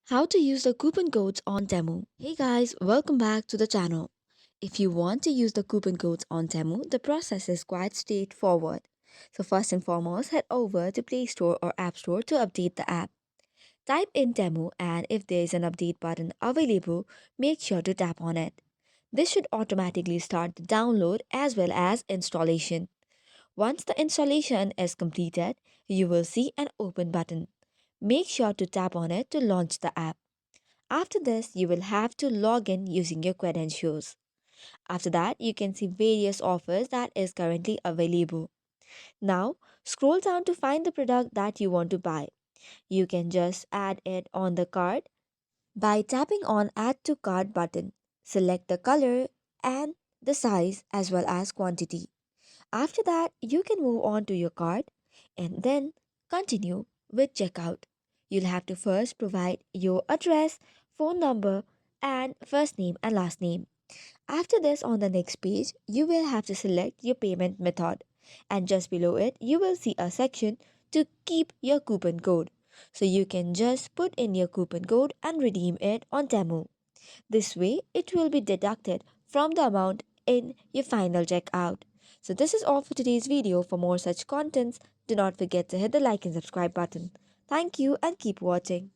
How to use the coupon codes on Temu. Hey guys, welcome back to the channel. If you want to use the coupon codes on Temu, the process is quite straightforward. So first and foremost, head over to Play Store or App Store to update the app. Type in Temu and if there is an update button available, make sure to tap on it. This should automatically start the download as well as installation. Once the installation is completed, you will see an open button. Make sure to tap on it to launch the app. After this, you will have to log in using your credentials. After that, you can see various offers that is currently available. Now, scroll down to find the product that you want to buy. You can just add it on the cart by tapping on Add to Cart button. Select the color and the size as well as quantity. After that, you can move on to your cart and then continue with checkout. You'll have to first provide your address, phone number, and first name and last name. After this, on the next page, you will have to select your payment method. And just below it, you will see a section to keep your coupon code. So you can just put in your coupon code and redeem it on Temu. This way, it will be deducted from the amount in your final checkout. So this is all for today's video. For more such contents, do not forget to hit the like and subscribe button. Thank you and keep watching.